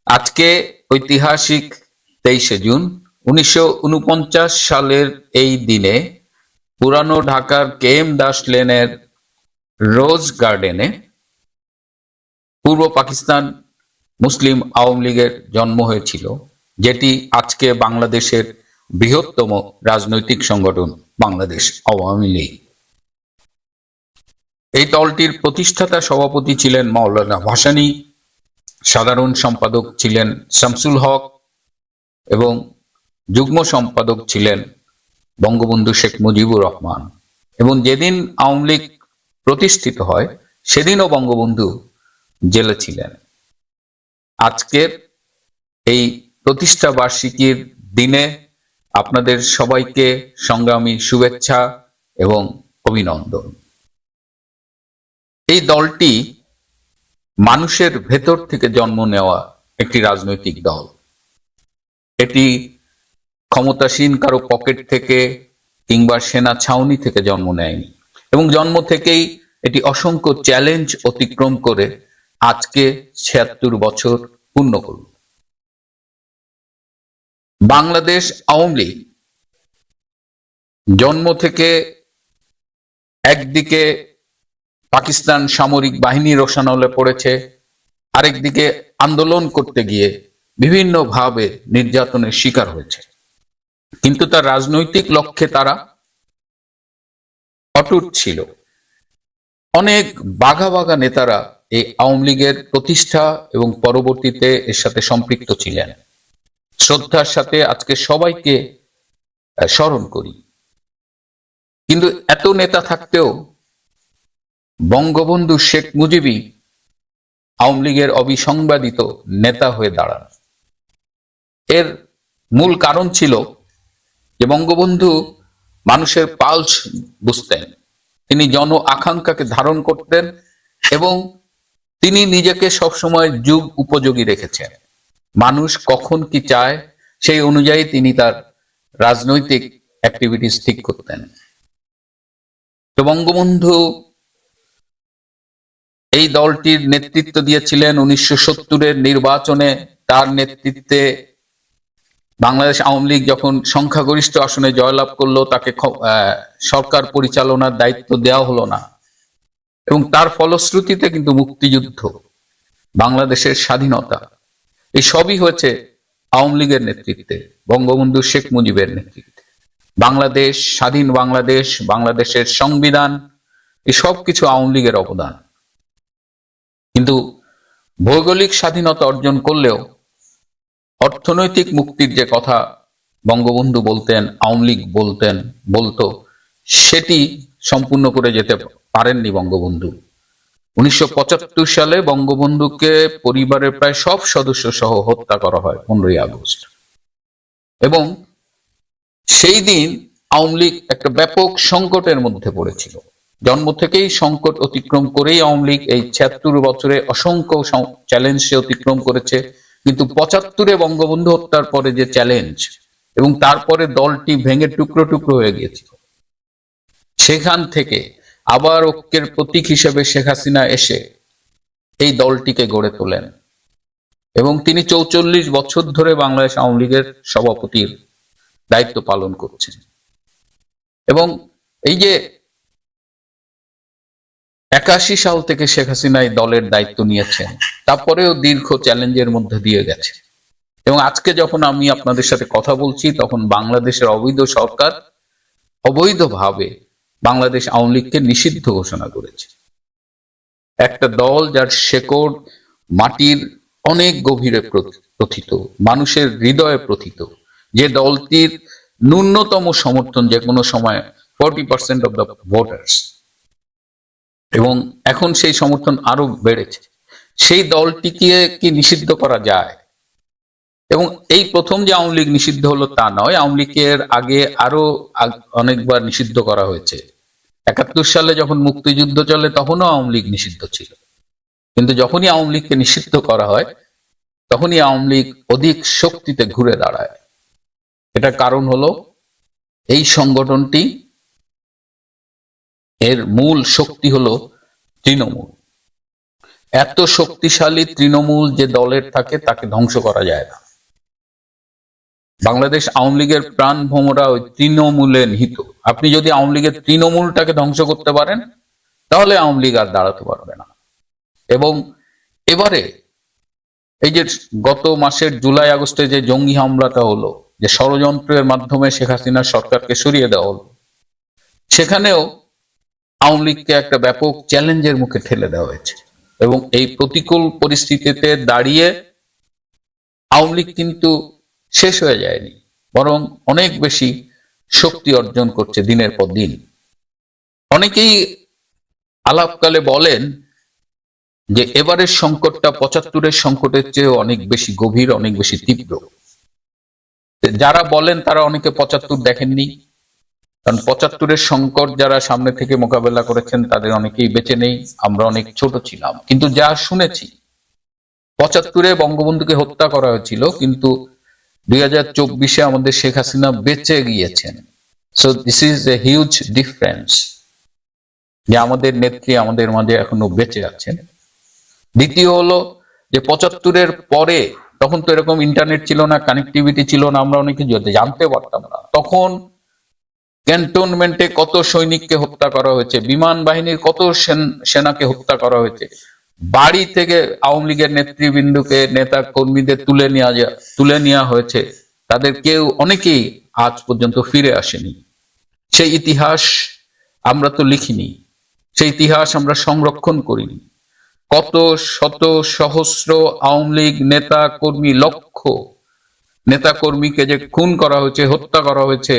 আজকে ঐতিহাসিক 23শে জুন 1949 সালের এই দিনে পুরানো ঢাকার KM দাস লেনের রোজ গার্ডেনে পূর্ব পাকিস্তান মুসলিম আওয়ামী লীগের জন্ম হয়েছিল, যেটি আজকে বাংলাদেশের বৃহত্তম রাজনৈতিক সংগঠন বাংলাদেশ আওয়ামী লীগ। এই দলটির প্রতিষ্ঠাতা সভাপতি ছিলেন মাওলানা ভাসানী, সাধারণ সম্পাদক ছিলেন শামসুল হক এবং যুগ্ম সম্পাদক ছিলেন বঙ্গবন্ধু শেখ মুজিবুর রহমান। এবং যেদিন আওয়ামী লীগ প্রতিষ্ঠিত হয় সেদিনও বঙ্গবন্ধু জেলে ছিলেন। আজকের এই প্রতিষ্ঠা বার্ষিকীর দিনে আপনাদের সবাইকে সংগ্রামী শুভেচ্ছা এবং অভিনন্দন। এই দলটি মানুষের ভেতর থেকে জন্ম নেওয়া একটি রাজনৈতিক দল। এটি ক্ষমতাসীন কারো পকেট থেকে কিংবা সেনা ছাউনি থেকে জন্ম নেয়নি, এবং জন্ম থেকেই এটি অসংখ্য চ্যালেঞ্জ অতিক্রম করে আজকে ৭৬ বছর পূর্ণ করল। বাংলাদেশ আওয়ামী লীগ জন্ম থেকে একদিকে পাকিস্তান সামরিক বাহিনীর রোষানলে পড়েছে, আরেকদিকে আন্দোলন করতে গিয়ে বিভিন্নভাবে নির্যাতনের শিকার হয়েছে, কিন্তু তার রাজনৈতিক লক্ষ্যে তারা অটুট ছিল। অনেক বাঘা বাঘা নেতারা এই আওয়ামী লীগের প্রতিষ্ঠা এবং পরবর্তীতে এর সাথে সম্পৃক্ত ছিলেন। শ্রদ্ধার সাথে আজকে সবাইকে স্মরণ করি। কিন্তু এত নেতা থাকতেও বঙ্গবন্ধু শেখ মুজিবই আওয়ামী লীগের অবিসংবাদিত নেতা হয়ে দাঁড়ান। এর মূল কারণ ছিল যে বঙ্গবন্ধু মানুষের পালস বুঝতেন, তিনি জন আকাঙ্ক্ষাকে ধারণ করতেন এবং তিনি নিজেকে সবসময় যুগ উপযোগী রেখেছেন। মানুষ কখন কি চায় সেই অনুযায়ী তিনি তার রাজনৈতিক অ্যাক্টিভিটিস ঠিক করতেন। তো বঙ্গবন্ধু এই দলটির নেতৃত্ব দিয়েছিলেন 1970-এর নির্বাচনে। তার নেতৃত্বে বাংলাদেশ আওয়ামী লীগ যখন সংখ্যাগরিষ্ঠ আসনে জয়লাভ করলো, তাকে সরকার পরিচালনার দায়িত্ব দেওয়া হলো না, এবং তার ফলশ্রুতিতে কিন্তু মুক্তিযুদ্ধ, বাংলাদেশের স্বাধীনতা, এই সবই হয়েছে আওয়ামী লীগের নেতৃত্বে, বঙ্গবন্ধু শেখ মুজিবের নেতৃত্বে। বাংলাদেশ স্বাধীন, বাংলাদেশ, বাংলাদেশের সংবিধান, এই সব কিছু আওয়ামী লীগের অবদান। কিন্তু ভৌগোলিক স্বাধীনতা অর্জন করলেও অর্থনৈতিক মুক্তির যে কথা বঙ্গবন্ধু বলতেন, আওয়ামী লীগ বলতো, সেটি সম্পূর্ণ করে যেতে পারেননি বঙ্গবন্ধু। 1975 সালে বঙ্গবন্ধুকে পরিবারের প্রায় সব সদস্য সহ হত্যা করা হয় 15ই আগস্ট, এবং সেই দিন আওয়ামী লীগ একটা ব্যাপক সংকটের মধ্যে পড়েছিল। জন্ম থেকেই সংকট অতিক্রম করেই আওয়ামী লীগ এই ৭৬ বছরে অসংখ্য চ্যালেঞ্জ সে অতিক্রম করেছে। কিন্তু 75-এ বঙ্গবন্ধু হত্যার পরে যে চ্যালেঞ্জ, এবং তারপরে দলটি ভেঙে টুকরো টুকরো হয়ে গিয়েছিল, সেখান থেকে আবার ঐক্যের প্রতীক হিসেবে শেখ হাসিনা এসে এই দলটিকে গড়ে তোলেন, এবং তিনি 44 বছর ধরে বাংলাদেশ আওয়ামী লীগের সভাপতির দায়িত্ব পালন করছেন। এবং এই যে 81 সাল থেকে শেখ হাসিনা এই দলের দায়িত্ব নিয়েছেন, তারপরেও দীর্ঘ চ্যালেঞ্জের মধ্যে দিয়ে গেছে। এবং আজকে যখন আমি আপনাদের সাথে কথা বলছি, তখন বাংলাদেশের অবৈধ সরকার অবৈধভাবে বাংলাদেশ আওয়ামী লীগকে নিষিদ্ধ ঘোষণা করেছে। একটা দল যার শেকড় মাটির অনেক গভীরে প্রথিত, মানুষের হৃদয়ে প্রথিত, যে দলটির ন্যূনতম সমর্থন যে কোনো সময় 40% অফ দ্য ভোটার্স, এবং এখন সেই সমর্থন আরো বেড়েছে, সেই দলটিকে কি নিষিদ্ধ করা যায়? এবং এই প্রথম যে আওয়ামী লীগ নিষিদ্ধ হলো তা নয়, আওয়ামী লীগের আগে আরো অনেকবার নিষিদ্ধ করা হয়েছে। 71 সালে যখন মুক্তিযুদ্ধ চলে তখনও আওয়ামী লীগ নিষিদ্ধ ছিল, কিন্তু যখনই আওয়ামী লীগকে নিষিদ্ধ করা হয় তখনই আওয়ামী লীগ অধিক শক্তিতে ঘুরে দাঁড়ায়। এটার কারণ হলো এই সংগঠনটি, এর মূল শক্তি হলো তৃণমূল। এত শক্তিশালী তৃণমূল যে দলের থাকে তাকে ধ্বংস করা যায় না। বাংলাদেশ আওয়ামী লীগের প্রাণ ভোমরা ওই তৃণমূলে নিহিত। আপনি যদি আওয়ামী লীগের তৃণমূলটাকে ধ্বংস করতে পারেন তাহলে আওয়ামী লীগ আর দাঁড়াতে পারবে না। এবং এবারে এই যে গত মাসের জুলাই আগস্টে যে জঙ্গি হামলাটা হলো, যে ষড়যন্ত্রের মাধ্যমে শেখ হাসিনার সরকারকে সরিয়ে দেওয়া হলো, সেখানেও আওয়ামী লীগকে একটা ব্যাপক চ্যালেঞ্জের মুখে ঠেলে দেওয়া হয়েছে। এবং এই প্রতিকূল পরিস্থিতিতে দাঁড়িয়ে আওয়ামী লীগ কিন্তু শেষ হয়ে যায়নি, বরং অনেক বেশি শক্তি অর্জন করছে দিনের পর দিন। অনেকেই আলাপকালে বলেন যে এবারের সংকটটা ৭৫-এর সংকটের চেয়ে অনেক বেশি গভীর, অনেক বেশি তীব্র। যারা বলেন তারা অনেকে ৭৫ দেখেননি, কারণ ৭৫-এর সংকট যারা সামনে থেকে মোকাবেলা করেছেন তাদের অনেকেই বেঁচে নেই, আমরা অনেক ছোট ছিলাম। কিন্তু যা শুনেছি, ৭৫-এ বঙ্গবন্ধুকে হত্যা করা হয়েছিল, কিন্তু ২০২৪-এ আমাদের শেখ হাসিনা বেঁচে গিয়েছেন। So this is a huge difference, যে আমাদের নেত্রী আমাদের মাঝে এখনো বেঁচে আছেন। দ্বিতীয় হলো যে ৭৫-এর পরে তখন তো এরকম ইন্টারনেট ছিল না, কানেক্টিভিটি ছিল না, আমরা অনেক কিছু জানতে পারতাম না। তখন ক্যান্টনমেন্টে কত সৈনিককে হত্যা করা হয়েছে, বিমান বাহিনীর কত সেনাকে হত্যা করা হয়েছে, বাড়ি থেকে আওয়ামী লীগের নেতৃবৃন্দকে, নেতা কর্মীদের তুলে নেওয়া হয়েছে, তাদের কেউ অনেকেই আজ পর্যন্ত ফিরে আসেনি। সেই ইতিহাস আমরা তো লিখিনি, সেই ইতিহাস আমরা সংরক্ষণ করিনি। কত শত সহস্র আওয়ামী লীগ নেতা কর্মী, লক্ষ নেতা কর্মীকে যে খুন করা হয়েছে, হত্যা করা হয়েছে,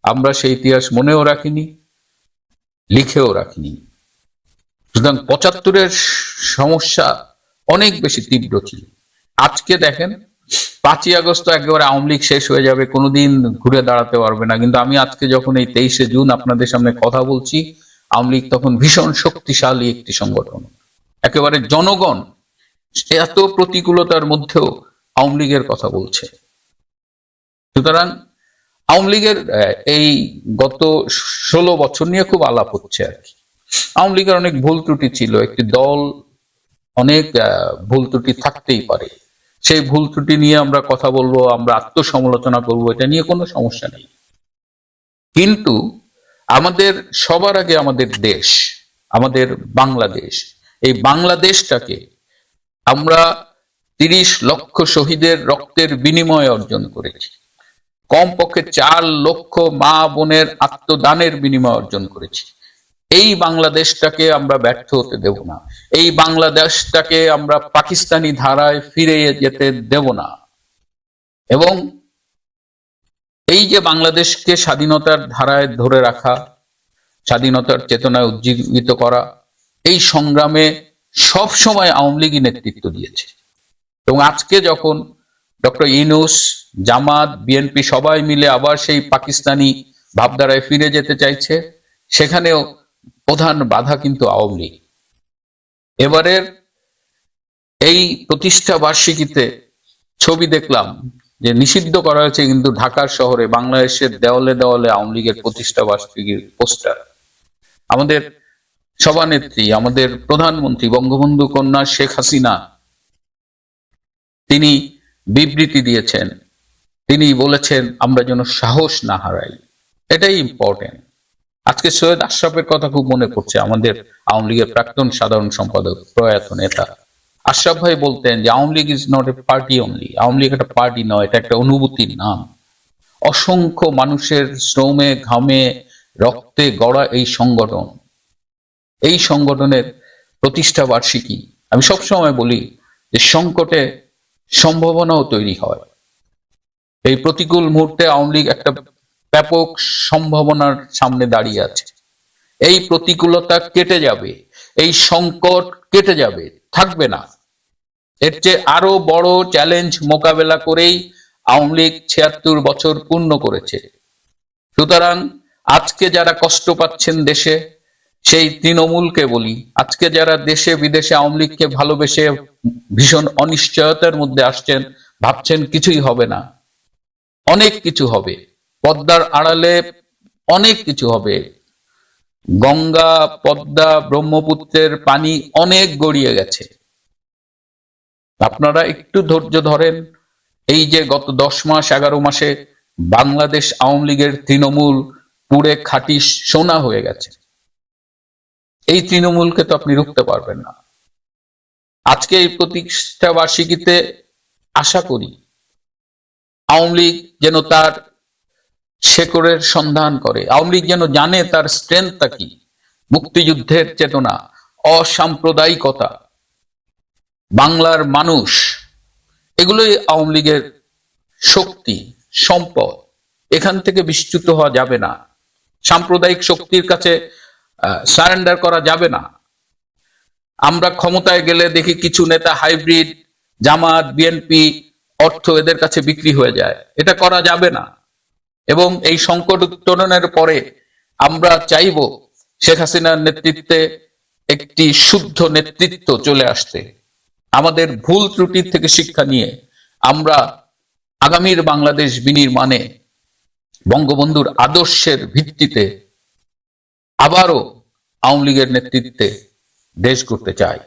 আমরা সেই ইতিহাস মনেও রাখিনি, লিখেও রাখিনি। সুতরাং ৭৫-এর সমস্যা অনেক বেশি তীব্র ছিল। আজকে দেখেন ৫ই আগস্ট একেবারে আওয়ামী লীগ শেষ হয়ে যাবে, কোনোদিন ঘুরে দাঁড়াতে পারবে না। কিন্তু আমি আজকে যখন এই ২৩শে জুন আপনাদের সামনে কথা বলছি, আওয়ামী লীগ তখন ভীষণ শক্তিশালী একটি সংগঠন, একেবারে জনগণ এত প্রতিকূলতার মধ্যেও আওয়ামী লীগের কথা বলছে। সুতরাং আওয়ামী লীগের এই গত ১৬ বছর নিয়ে খুব আলাপ হচ্ছে আর কি। আওয়ামী লীগের অনেক ভুল ত্রুটি ছিল, একটি দল অনেক ভুল ত্রুটি থাকতেই পারে, সেই ভুল ত্রুটি নিয়ে আমরা কথা বলবো, আমরা আত্মসমালোচনা করবো, এটা নিয়ে কোনো সমস্যা নেই। কিন্তু আমাদের সবার আগে আমাদের দেশ, আমাদের বাংলাদেশ, এই বাংলাদেশটাকে আমরা ৩০ লক্ষ শহীদের রক্তের বিনিময়ে অর্জন করেছি, কমপক্ষে ৪ লক্ষ মা বোনের আত্মদানের বিনিময়ে অর্জন করেছি। এই বাংলাদেশটাকে আমরা ব্যর্থ হতে দেব না, এই বাংলাদেশটাকে আমরা পাকিস্তানি ধারায় ফিরে যেতে দেব না। এবং এই যে বাংলাদেশকে স্বাধীনতার ধারায় ধরে রাখা, স্বাধীনতার চেতনায় উজ্জীবিত করা, এই সংগ্রামে সব সময় আওয়ামী লীগই নেতৃত্ব দিয়েছে। এবং আজকে যখন ডক্টর ইউনূস, জামাত, বিএনপি সবাই মিলে আবার সেই পাকিস্তানি ভাবধারায় ফিরে যেতে চাইছে, সেখানেও প্রধান বাধা কিন্তু আওয়ামী লীগ। এবারের এই প্রতিষ্ঠা বার্ষিকীতে ছবি দেখলাম যে নিষিদ্ধ করা হয়েছে কিন্তু ঢাকার শহরে, বাংলাদেশের দেওয়ালে দেওয়ালে আওয়ামী লীগের প্রতিষ্ঠা বার্ষিকীর পোস্টার। আমাদের সভানেত্রী, আমাদের প্রধানমন্ত্রী বঙ্গবন্ধু কন্যা শেখ হাসিনা, তিনি বিবৃতি দিয়েছেন, তিনি বলেছেন আমরা যেন সাহস না হারাই। এটাই ইম্পর্টেন্ট। আজকে সৈয়দ আশরাফের কথা খুব মনে পড়ছে, আমাদের আওয়ামী লীগের প্রাক্তন সাধারণ সম্পাদক, প্রয়াত নেতা আশরাফ ভাই বলতেন যে Awami League is not a party only, Awami League একটা পার্টি নয়, এটা একটা অনুভূতির নাম। অসংখ্য মানুষের শ্রমে, ঘামে, রক্তে গড়া এই সংগঠন, এই সংগঠনের প্রতিষ্ঠা বার্ষিকী। আমি সবসময় বলি যে সংকটে সম্ভাবনাও তৈরি হয়। এই প্রতিকূল মুহূর্তে আওয়ামী লীগ একটা ব্যাপক সম্ভাবনার সামনে দাঁড়িয়ে আছে। এই প্রতিকূলতা কেটে যাবে, এই সংকট কেটে যাবে, থাকবে না। এর চেয়ে আরো বড় চ্যালেঞ্জ মোকাবেলা করেই আওয়ামী লীগ ৭৬ বছর পূর্ণ করেছে। সুতরাং আজকে যারা কষ্ট পাচ্ছেন দেশে, সেই তৃণমূলকে বলি, আজকে যারা দেশে বিদেশে আওয়ামী লীগকে ভালোবেসে ভীষণ অনিশ্চয়তার মধ্যে আসছেন, ভাবছেন কিছুই হবে না, অনেক কিছু হবে, পদ্মার আড়ালে অনেক কিছু হবে। গঙ্গা, পদ্মা, ব্রহ্মপুত্রের পানি অনেক গড়িয়ে গেছে, আপনারা একটু ধৈর্য ধরেন। এই যে গত 10 মাস 11 মাসে বাংলাদেশ আওয়ামী লীগের তৃণমূল পুড়ে খাঁটি সোনা হয়ে গেছে, এই তৃণমূলকে তো আপনি রুখতে পারবেন না। আজকে এই প্রতিষ্ঠা বার্ষিকীতে আশা করি আওয়ামী লীগ যেন তার শেকড়ের সন্ধান করে, আওয়ামী লীগ যেন জানে তার স্ট্রেংথটা কি, মুক্তিযুদ্ধের চেতনা, অসাম্প্রদায়িকতা, বাংলার মানুষ, এগুলোই আওয়ামী লীগের শক্তি, সম্পদ। এখান থেকে বিচ্যুত হওয়া যাবে না, সাম্প্রদায়িক শক্তির কাছে সারেন্ডার করা যাবে না। আমরা ক্ষমতায় গেলে দেখি কিছু নেতা হাইব্রিড, জামাত, বিএনপি, অর্থ এদের কাছে বিক্রি হয়ে যায়। এটা করা যাবে না। এবং এই সংকট উত্তরণের পরে আমরা চাইব শেখ হাসিনার নেতৃত্বে একটি শুদ্ধ নেতৃত্ব চলে আসতে। আমাদের ভুল ত্রুটির থেকে শিক্ষা নিয়ে আমরা আগামীর বাংলাদেশ বিনির্মাণে বঙ্গবন্ধুর আদর্শের ভিত্তিতে আবারও আওয়ামী লীগের নেতৃত্বে দেশ গড়তে চাই।